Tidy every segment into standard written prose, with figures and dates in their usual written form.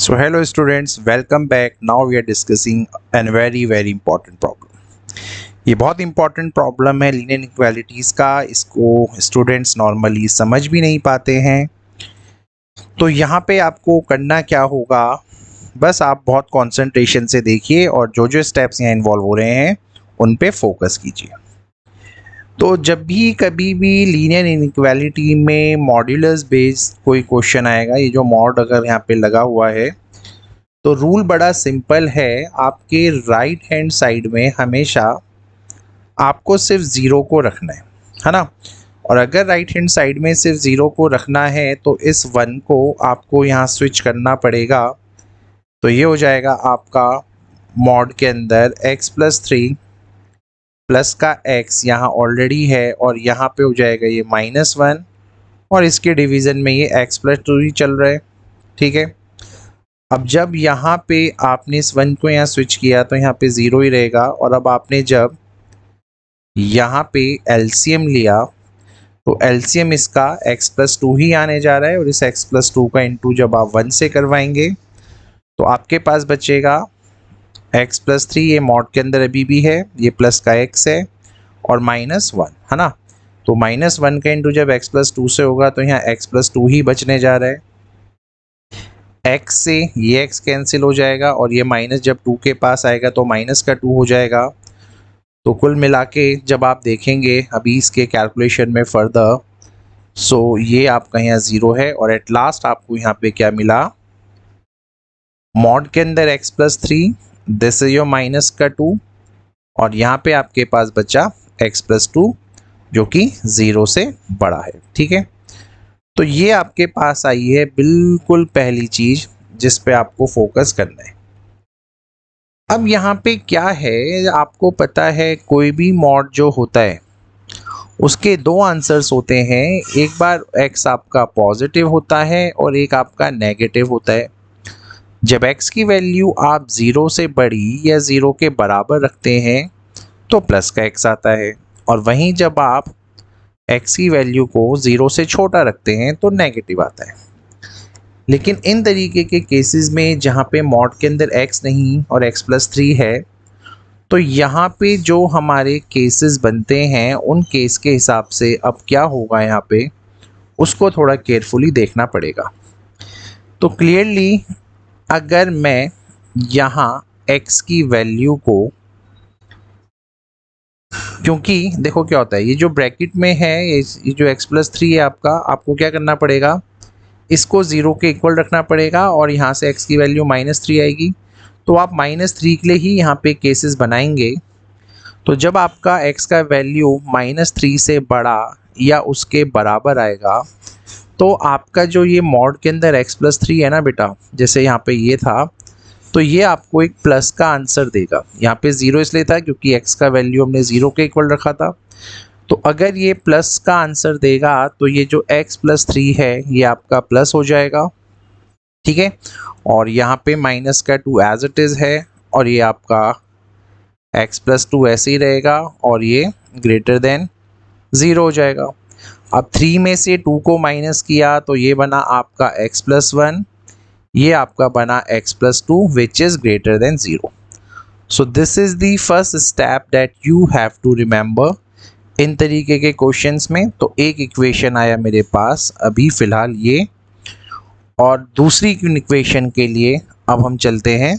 So hello students, welcome back. Now we are discussing a very important problem. ये बहुत important problem है linear inequalities का। इसको students normally समझ भी नहीं पाते हैं। तो यहाँ पे आपको करना क्या होगा, बस आप बहुत कंसंट्रेशन से देखिए और जो जो स्टेप्स यहाँ इन्वॉल्व हो रहे हैं उन पे फोकस कीजिए। तो जब भी कभी भी लीनियर इनइक्वालिटी में मॉड्यूलस बेस्ड कोई क्वेश्चन आएगा, ये जो मॉड अगर यहाँ पे लगा हुआ है तो रूल बड़ा सिंपल है। आपके राइट हैंड साइड में हमेशा आपको सिर्फ ज़ीरो को रखना है ना। और अगर राइट हैंड साइड में सिर्फ ज़ीरो को रखना है तो इस वन को आपको यहाँ स्विच करना पड़ेगा। तो ये हो जाएगा आपका मॉड के अंदर x+3 प्लस का x यहाँ ऑलरेडी है और यहाँ पे हो जाएगा ये -1 और इसके डिवीज़न में ये x+2 ही चल रहा है। ठीक है, अब जब यहाँ पे आपने इस वन को यहाँ स्विच किया तो यहाँ पे ज़ीरो ही रहेगा। और अब आपने जब यहाँ पे एलसीएम लिया तो एलसीएम इसका x+2 ही आने जा रहा है और इस x+2 का इंटू जब आप 1 से करवाएंगे तो आपके पास बचेगा x+3, ये मॉड के अंदर अभी भी है, ये प्लस का x है और -1 है ना। तो -1 का इंटू जब x+2 से होगा तो यहाँ x+2 ही बचने जा रहा है। x से ये x कैंसिल हो जाएगा और ये माइनस जब 2 के पास आएगा तो माइनस का 2 हो जाएगा। तो कुल मिला के जब आप देखेंगे अभी इसके कैलकुलेशन में फर्दर, सो ये आपका यहाँ 0 है और एट लास्ट आपको यहाँ पे क्या मिला, मॉड के अंदर x+3, this is your minus का 2 और यहाँ पे आपके पास बचा x+2 जो कि 0 से बड़ा है। ठीक है, तो ये आपके पास आई है बिल्कुल पहली चीज जिस पे आपको फोकस करना है। अब यहाँ पे क्या है, आपको पता है कोई भी मॉड जो होता है उसके दो आंसर्स होते हैं। एक बार x आपका पॉजिटिव होता है और एक आपका नेगेटिव होता है। जब x की वैल्यू आप 0 से बड़ी या 0 के बराबर रखते हैं तो प्लस का x आता है और वहीं जब आप x की वैल्यू को 0 से छोटा रखते हैं तो नेगेटिव आता है। लेकिन इन तरीके के केसेस में जहाँ पे मॉड के अंदर x नहीं और x+3 है तो यहाँ पे जो हमारे केसेस बनते हैं उन केस के हिसाब से अब क्या होगा, यहाँ पे उसको थोड़ा केयरफुली देखना पड़ेगा। तो क्लियरली अगर मैं यहाँ x की वैल्यू को, क्योंकि देखो क्या होता है, ये जो ब्रैकेट में है ये जो x+3 है आपका, आपको क्या करना पड़ेगा, इसको 0 के इक्वल रखना पड़ेगा और यहाँ से x की वैल्यू -3 आएगी। तो आप -3 के लिए ही यहाँ पे केसेस बनाएंगे। तो जब आपका x का वैल्यू -3 से बड़ा या उसके बराबर आएगा तो आपका जो ये मॉड के अंदर x+3 है ना बेटा, जैसे यहाँ पे ये था, तो ये आपको एक प्लस का आंसर देगा। यहाँ पे 0 इसलिए था क्योंकि x का वैल्यू हमने 0 के इक्वल रखा था। तो अगर ये प्लस का आंसर देगा तो ये जो x+3 है ये आपका प्लस हो जाएगा। ठीक है, और यहाँ पे माइनस का 2 एज इट इज़ है और ये आपका x+2 ऐसे ही रहेगा और ये ग्रेटर देन 0 हो जाएगा। अब 3 में से 2 को माइनस किया तो ये बना आपका x+1, ये आपका बना x+2 which is greater than 0। So this is the first step that you have to remember in तरीके के क्वेश्चंस में। तो एक इक्वेशन आया मेरे पास अभी फ़िलहाल ये, और दूसरी इक्वेशन के लिए अब हम चलते हैं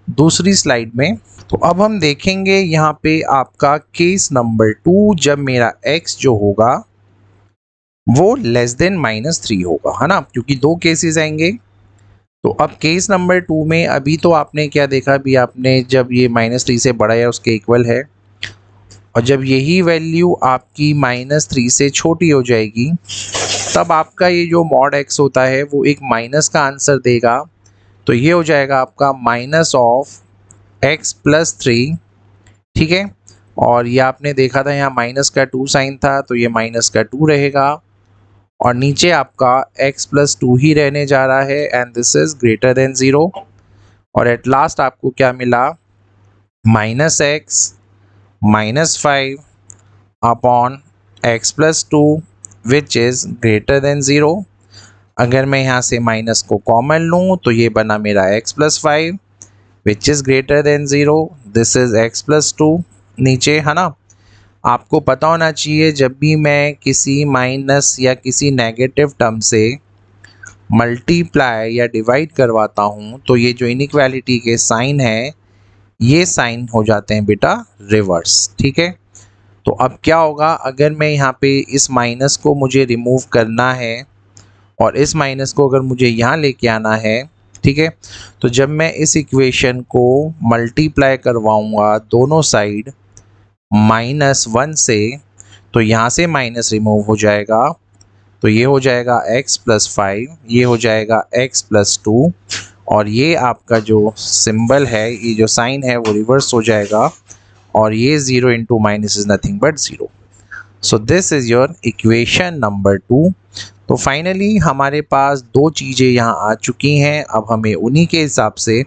दूसरी स्लाइड में। तो अब हम देखेंगे यहाँ पे आपका केस नंबर 2, जब मेरा x जो होगा वो लेस देन -3 होगा, है ना, क्योंकि दो केसेस आएंगे। तो अब केस नंबर 2 में अभी तो आपने क्या देखा, अभी आपने जब ये -3 से बड़ा या उसके इक्वल है और जब यही वैल्यू आपकी -3 से छोटी हो जाएगी तब आपका ये जो मॉड x होता है वो एक माइनस का आंसर देगा। तो ये हो जाएगा आपका -(x+3). ठीक है, और ये आपने देखा था यहाँ माइनस का 2 साइन था तो ये माइनस का 2 रहेगा और नीचे आपका x+2 ही रहने जा रहा है and this is greater than 0। और एट लास्ट आपको क्या मिला, -x -5 upon x+2 which is greater than 0। अगर मैं यहाँ से माइनस को कॉमन लूँ तो ये बना मेरा x+5 which is greater than 0, this is x+2 नीचे, है ना। आपको पता होना चाहिए जब भी मैं किसी माइनस या किसी नेगेटिव टर्म से मल्टीप्लाई या डिवाइड करवाता हूँ तो ये जो इनइक्वालिटी के साइन है ये साइन हो जाते हैं बेटा रिवर्स, ठीक है। तो अब क्या होगा, अगर मैं यहाँ पे इस माइनस को मुझे रिमूव करना है और इस माइनस को अगर मुझे यहाँ लेके आना है, ठीक है, तो जब मैं इस इक्वेशन को मल्टीप्लाई करवाऊँगा दोनों साइड -1 से, तो यहाँ से माइनस रिमूव हो जाएगा, तो ये हो जाएगा x+5, ये हो जाएगा x+2 और ये आपका जो सिंबल है, ये जो साइन है वो रिवर्स हो जाएगा और ये 0 into minus is nothing but 0। So this is your equation number 2। तो फाइनली हमारे पास दो चीज़ें यहाँ आ चुकी हैं, अब हमें उन्हीं के हिसाब से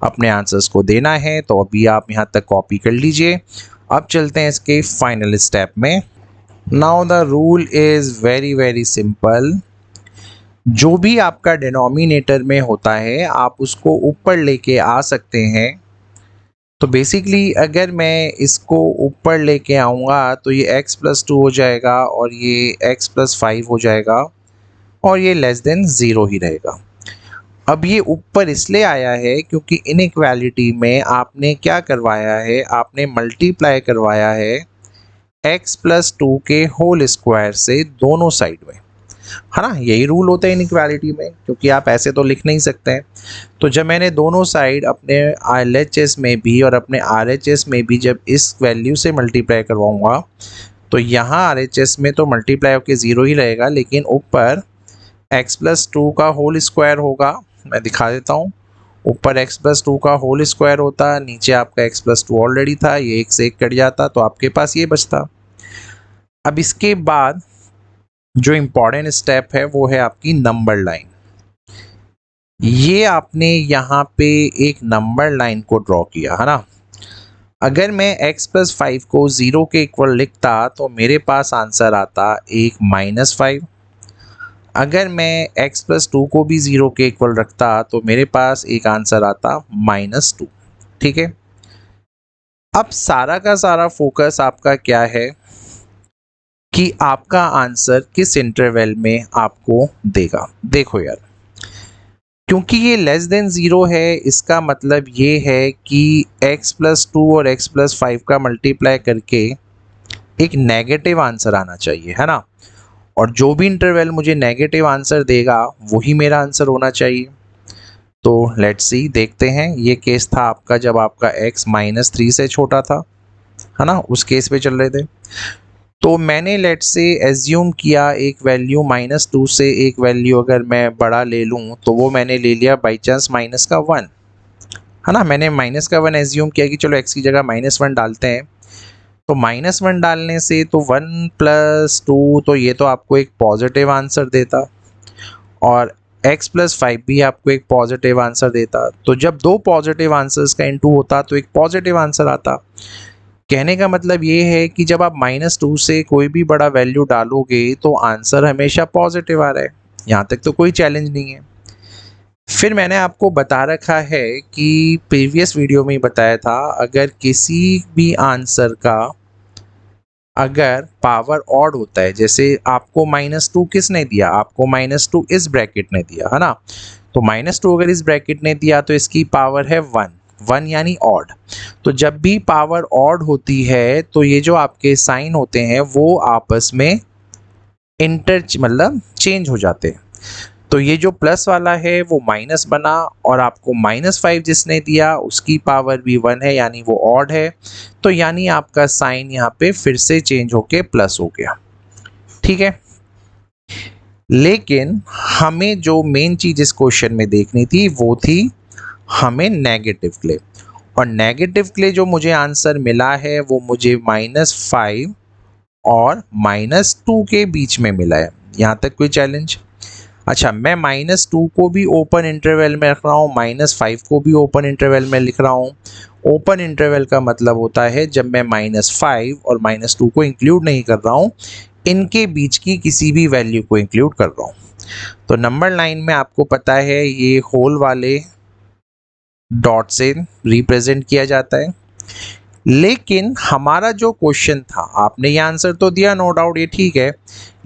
अपने आंसर्स को देना है। तो अभी आप यहाँ तक कॉपी कर लीजिए। अब चलते हैं इसके फाइनल स्टेप में। Now the rule is very simple. जो भी आपका डिनोमिनेटर में होता है आप उसको ऊपर लेके आ सकते हैं। तो बेसिकली अगर मैं इसको ऊपर लेके आऊँगा तो ये x+2 हो जाएगा और ये x+5 हो जाएगा और ये लेस देन 0 ही रहेगा। अब ये ऊपर इसलिए आया है क्योंकि इनइक्वालिटी में आपने क्या करवाया है, आपने मल्टीप्लाई करवाया है x+2 के होल स्क्वायर से दोनों साइड में, है ना। यही रूल होता है इनइक्वालिटी में, क्योंकि आप ऐसे तो लिख नहीं सकते हैं। तो जब मैंने दोनों साइड अपने LHS में भी और अपने RHS में भी जब इस वैल्यू से मल्टीप्लाई करवाऊंगा तो यहाँ RHS में तो मल्टीप्लाई होकर 0 ही रहेगा, लेकिन ऊपर x+2 का होल स्क्वायर होगा। मैं दिखा देता हूँ, ऊपर x+2 का होल स्क्वायर होता, नीचे आपका x+2 ऑलरेडी था, ये एक से एक कट जाता तो आपके पास ये बचता। अब इसके बाद जो इम्पॉर्टेंट स्टेप है वो है आपकी नंबर लाइन। ये आपने यहाँ पे एक नंबर लाइन को ड्रॉ किया, है ना। अगर मैं x+5 को 0 के इक्वल लिखता तो मेरे पास आंसर आता एक -5। अगर मैं x+2 को भी 0 के इक्वल रखता तो मेरे पास एक आंसर आता -2, ठीक है। अब सारा का सारा फोकस आपका क्या है कि आपका आंसर किस इंटरवल में आपको देगा। देखो यार, क्योंकि ये लेस देन 0 है, इसका मतलब ये है कि x+2 और x+5 का मल्टीप्लाई करके एक नेगेटिव आंसर आना चाहिए, है ना। और जो भी इंटरवल मुझे नेगेटिव आंसर देगा वही मेरा आंसर होना चाहिए। तो लेट्स सी, देखते हैं। ये केस था आपका जब आपका x -3 से छोटा था, है ना, उस केस पे चल रहे थे। तो मैंने लेट्स से एज्यूम किया एक वैल्यू -2 से एक वैल्यू अगर मैं बड़ा ले लूँ तो वो मैंने ले लिया बाई चांस -1, है ना। मैंने -1 एज्यूम किया कि चलो x की जगह -1 डालते हैं। तो -1 डालने से तो 1 + 2, तो ये तो आपको एक पॉजिटिव आंसर देता और x+5 भी आपको एक पॉजिटिव आंसर देता। तो जब दो पॉजिटिव आंसर्स का इनटू होता तो एक पॉजिटिव आंसर आता। कहने का मतलब ये है कि जब आप -2 से कोई भी बड़ा वैल्यू डालोगे तो आंसर हमेशा पॉजिटिव आ रहा है। यहाँ तक तो कोई चैलेंज नहीं है। फिर मैंने आपको बता रखा है कि प्रीवियस वीडियो में ही बताया था, अगर किसी भी आंसर का अगर पावर ऑड होता है, जैसे आपको -2 किसने दिया, आपको -2 इस ब्रैकेट ने दिया, है ना। तो -2 अगर इस ब्रैकेट ने दिया तो इसकी पावर है 1 यानी ऑड। तो जब भी पावर ऑड होती है तो ये जो आपके साइन होते हैं वो आपस में मतलब चेंज हो जाते हैं। तो ये जो प्लस वाला है वो माइनस बना और आपको -5 जिसने दिया उसकी पावर भी 1 है यानी वो ऑड है। तो यानी आपका साइन यहाँ पे फिर से चेंज होके प्लस हो गया, ठीक है। लेकिन हमें जो मेन चीज इस क्वेश्चन में देखनी थी वो थी हमें नेगेटिव के लिए, और नेगेटिव के लिए जो मुझे आंसर मिला है वो मुझे -5 और -2 के बीच में मिला है। यहाँ तक कोई चैलेंज? अच्छा, मैं -2 को भी ओपन इंटरवल में रख रहा हूँ, -5 को भी ओपन इंटरवल में लिख रहा हूँ। ओपन इंटरवल का मतलब होता है जब मैं -5 और -2 को इंक्लूड नहीं कर रहा हूँ, इनके बीच की किसी भी वैल्यू को इंक्लूड कर रहा हूँ। तो नंबर लाइन में आपको पता है ये होल वाले डॉट से रिप्रेजेंट किया जाता है। लेकिन हमारा जो क्वेश्चन था, आपने ये आंसर तो दिया नो डाउट, ये ठीक है,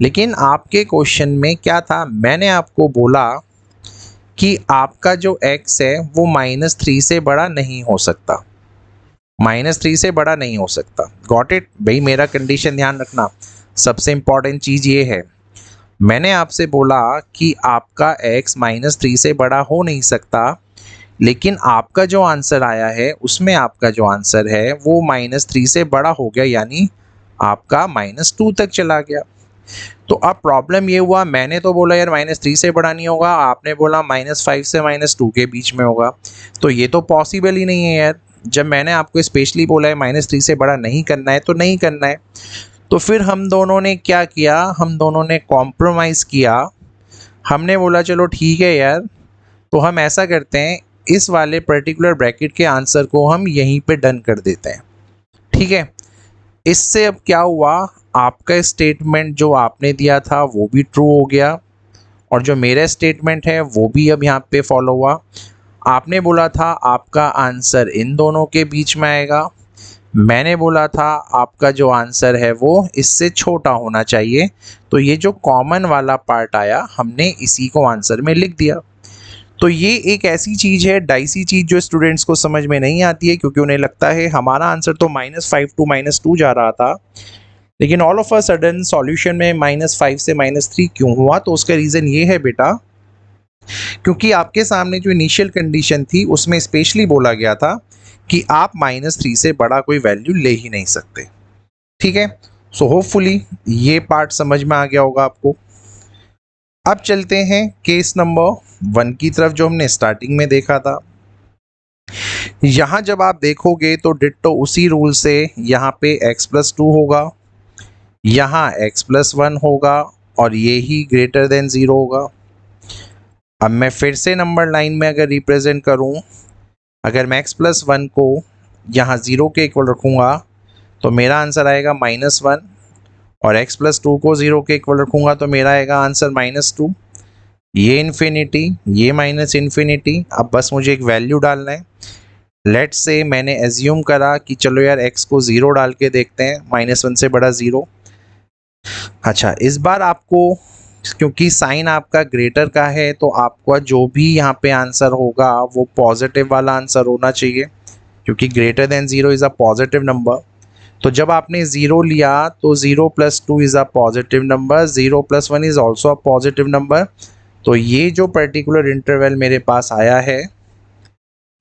लेकिन आपके क्वेश्चन में क्या था, मैंने आपको बोला कि आपका जो x है वो -3 से बड़ा नहीं हो सकता, -3 से बड़ा नहीं हो सकता। गॉट इट भाई, मेरा कंडीशन ध्यान रखना, सबसे इंपॉर्टेंट चीज ये है, मैंने आपसे बोला कि आपका x -3 से बड़ा हो नहीं सकता, लेकिन आपका जो आंसर आया है उसमें आपका जो आंसर है वो -3 से बड़ा हो गया, यानी आपका -2 तक चला गया। तो अब प्रॉब्लम ये हुआ, मैंने तो बोला यार -3 से बड़ा नहीं होगा, आपने बोला -5 से -2 के बीच में होगा, तो ये तो पॉसिबल ही नहीं है यार। जब मैंने आपको स्पेशली बोला है -3 से बड़ा नहीं करना है तो नहीं करना है। तो फिर हम दोनों ने क्या किया, हम दोनों ने कॉम्प्रोमाइज़ किया। हमने बोला चलो ठीक है यार, तो हम ऐसा करते हैं, इस वाले पर्टिकुलर ब्रैकेट के आंसर को हम यहीं पे डन कर देते हैं। ठीक है, इससे अब क्या हुआ, आपका स्टेटमेंट जो आपने दिया था वो भी ट्रू हो गया, और जो मेरा स्टेटमेंट है वो भी अब यहाँ पे फॉलो हुआ। आपने बोला था आपका आंसर इन दोनों के बीच में आएगा, मैंने बोला था आपका जो आंसर है वो इससे छोटा होना चाहिए, तो ये जो कॉमन वाला पार्ट आया हमने इसी को आंसर में लिख दिया। तो ये एक ऐसी चीज़ है, डाइसी चीज़, जो स्टूडेंट्स को समझ में नहीं आती है, क्योंकि उन्हें लगता है हमारा आंसर तो -5 टू -2 जा रहा था, लेकिन all of a sudden solution में -5 से -3 क्यों हुआ। तो उसका रीज़न ये है बेटा, क्योंकि आपके सामने जो इनिशियल कंडीशन थी उसमें स्पेशली बोला गया था कि आप -3 से बड़ा कोई वैल्यू ले ही नहीं सकते। ठीक है, सो होपफुली ये पार्ट समझ में आ गया होगा आपको। अब चलते हैं केस नंबर 1 की तरफ, जो हमने स्टार्टिंग में देखा था। यहाँ जब आप देखोगे तो डिट्टो उसी रूल से यहाँ पे x+2 होगा, यहाँ x+1 होगा, और ये ही ग्रेटर देन 0 होगा। अब मैं फिर से नंबर लाइन में अगर रिप्रेजेंट करूँ, अगर मैं x+1 को यहाँ 0 के इक्वल रखूँगा तो मेरा आंसर आएगा -1, और x+2 को 0 के इक्वल रखूँगा तो मेरा आएगा आंसर -2। ये इन्फिनिटी, ये माइनस इन्फिनिटी। अब बस मुझे एक वैल्यू डालना है। लेट्स से मैंने एज्यूम करा कि चलो यार x को 0 डाल के देखते हैं, -1 से बड़ा 0। अच्छा, इस बार आपको, क्योंकि साइन आपका ग्रेटर का है, तो आपका जो भी यहाँ पे आंसर होगा वो पॉजिटिव वाला आंसर होना चाहिए, क्योंकि greater than 0 is a positive number. तो जब आपने 0 लिया तो 0 + 2 is a positive number, 0 + 1 is also a positive number. तो ये जो पर्टिकुलर इंटरवल मेरे पास आया है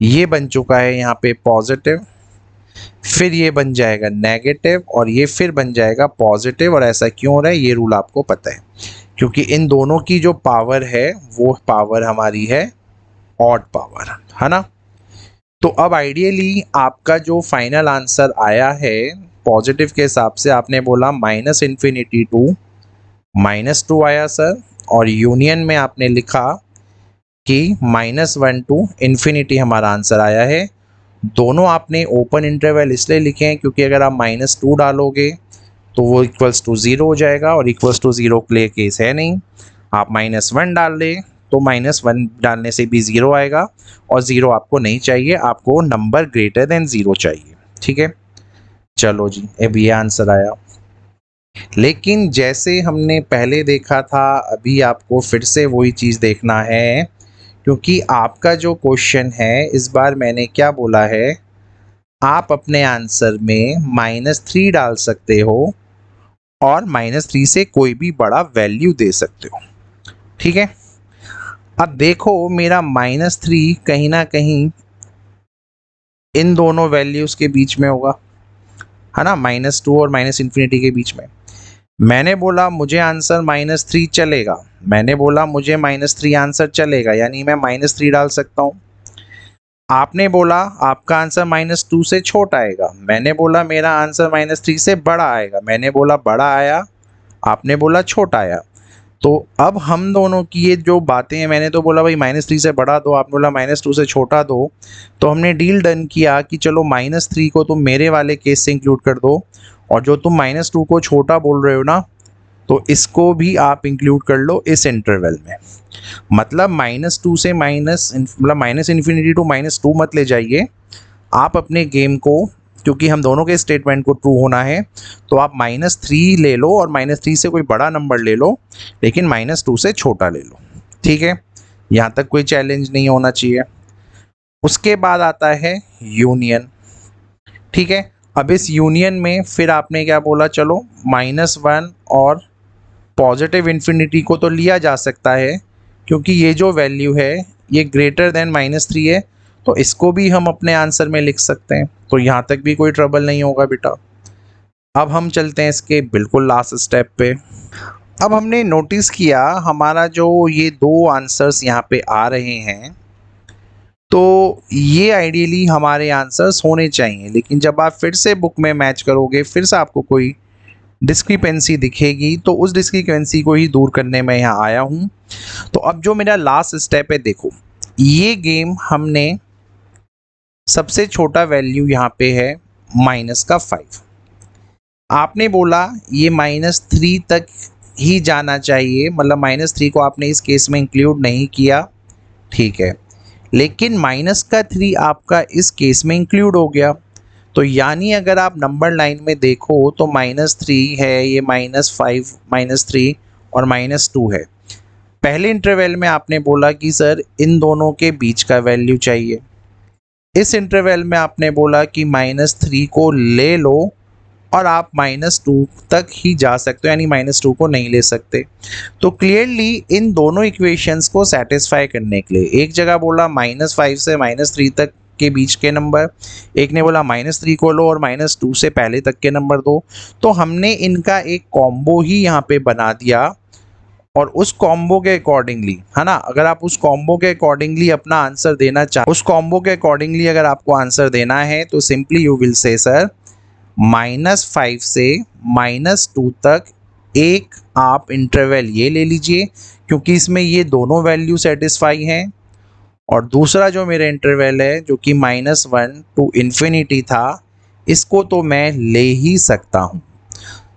ये बन चुका है यहाँ पे पॉजिटिव, फिर ये बन जाएगा नेगेटिव, और ये फिर बन जाएगा पॉजिटिव। और ऐसा क्यों हो रहा है, ये रूल आपको पता है, क्योंकि इन दोनों की जो पावर है वो पावर हमारी है ऑड पावर, है ना। तो अब आइडियली आपका जो फाइनल आंसर आया है पॉजिटिव के हिसाब से, आपने बोला -∞ टू -2 आया सर, और यूनियन में आपने लिखा कि -1 टू इन्फिनिटी हमारा आंसर आया है। दोनों आपने ओपन इंटरवल इसलिए लिखे हैं क्योंकि अगर आप -2 डालोगे तो वो =0 हो जाएगा, और =0 के लिए केस है नहीं। आप -1 डाल लें तो -1 डालने से भी 0 आएगा, और 0 आपको नहीं चाहिए, आपको नंबर ग्रेटर देन 0 चाहिए। ठीक है, चलो जी, अब ये आंसर आया। लेकिन जैसे हमने पहले देखा था, अभी आपको फिर से वही चीज़ देखना है, क्योंकि आपका जो क्वेश्चन है इस बार मैंने क्या बोला है, आप अपने आंसर में -3 डाल सकते हो, और -3 से कोई भी बड़ा वैल्यू दे सकते हो। ठीक है, अब देखो मेरा -3 कहीं ना कहीं इन दोनों वैल्यूज़ के बीच में होगा, है ना, -2 और -∞ के बीच में। मैंने बोला मुझे आंसर -3 चलेगा, मैंने बोला मुझे -3 आंसर चलेगा, यानी मैं -3 डाल सकता हूँ। आपने बोला आपका आंसर -2 से छोटा आएगा, मैंने बोला मेरा आंसर -3 से बड़ा आएगा, मैंने बोला बड़ा आया, आपने बोला छोटा आया। तो अब हम दोनों की ये जो बातें हैं, मैंने तो बोला भाई -3 से बड़ा दो, आपने बोला -2 से छोटा दो, तो हमने डील डन किया कि चलो -3 को तुम मेरे वाले केस से इंक्लूड कर दो, और जो तुम -2 को छोटा बोल रहे हो ना, तो इसको भी आप इंक्लूड कर लो इस इंटरवल में। मतलब -2 से माइनस इन्फिनिटी टू -2 मत ले जाइए आप अपने गेम को, क्योंकि हम दोनों के स्टेटमेंट को ट्रू होना है। तो आप -3 ले लो और -3 से कोई बड़ा नंबर ले लो, लेकिन -2 से छोटा ले लो। ठीक है, यहाँ तक कोई चैलेंज नहीं होना चाहिए। उसके बाद आता है यूनियन। ठीक है, अब इस यूनियन में फिर आपने क्या बोला, चलो -1 और पॉजिटिव इन्फिनिटी को तो लिया जा सकता है, क्योंकि ये जो वैल्यू है ये ग्रेटर देन -3 है, तो इसको भी हम अपने आंसर में लिख सकते हैं। तो यहाँ तक भी कोई ट्रबल नहीं होगा बेटा। अब हम चलते हैं इसके बिल्कुल लास्ट स्टेप पे। अब हमने नोटिस किया हमारा जो ये दो आंसर्स यहाँ पे आ रहे हैं, तो ये आइडियली हमारे आंसर्स होने चाहिए, लेकिन जब आप फिर से बुक में मैच करोगे, फिर से आपको कोई डिस्क्रिपेंसी दिखेगी, तो उस डिस्क्रिपेंसी को ही दूर करने में यहाँ आया हूँ। तो अब जो मेरा लास्ट स्टेप है, देखो ये गेम हमने सबसे छोटा वैल्यू यहाँ पे है -5। आपने बोला ये -3 तक ही जाना चाहिए, मतलब -3 को आपने इस केस में इंक्लूड नहीं किया। ठीक है, लेकिन -3 आपका इस केस में इंक्लूड हो गया। तो यानी अगर आप नंबर लाइन में देखो तो -3 है, ये -5, -3 और -2 है। पहले इंटरवल में आपने बोला कि सर इन दोनों के बीच का वैल्यू चाहिए। इस इंटरवल में आपने बोला कि -3 को ले लो और आप -2 तक ही जा सकते हो, यानी -2 को नहीं ले सकते। तो क्लियरली इन दोनों इक्वेशंस को सेटिस्फाई करने के लिए एक जगह बोला -5 से -3 तक के बीच के नंबर, एक ने बोला -3 को लो और -2 से पहले तक के नंबर दो। तो हमने इनका एक कॉम्बो ही यहाँ पे बना दिया, और उस कॉम्बो के अकॉर्डिंगली, है ना, अगर आप उस कॉम्बो के अकॉर्डिंगली अपना आंसर देना चाहते, उस कॉम्बो के अकॉर्डिंगली अगर आपको आंसर देना है, तो simply you will say sir -5 से -2 तक एक आप इंटरवल ये ले लीजिए, क्योंकि इसमें ये दोनों वैल्यू सेटिस्फाई हैं। और दूसरा जो मेरा इंटरवल है जो कि -1 टू इन्फिनिटी था, इसको तो मैं ले ही सकता हूँ।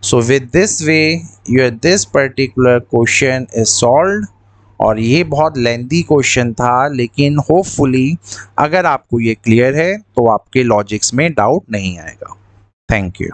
So with this way your this particular question is solved. और ये बहुत लेंथी क्वेश्चन था, लेकिन होपफुली अगर आपको ये क्लियर है तो आपके लॉजिक्स में डाउट नहीं आएगा। Thank you.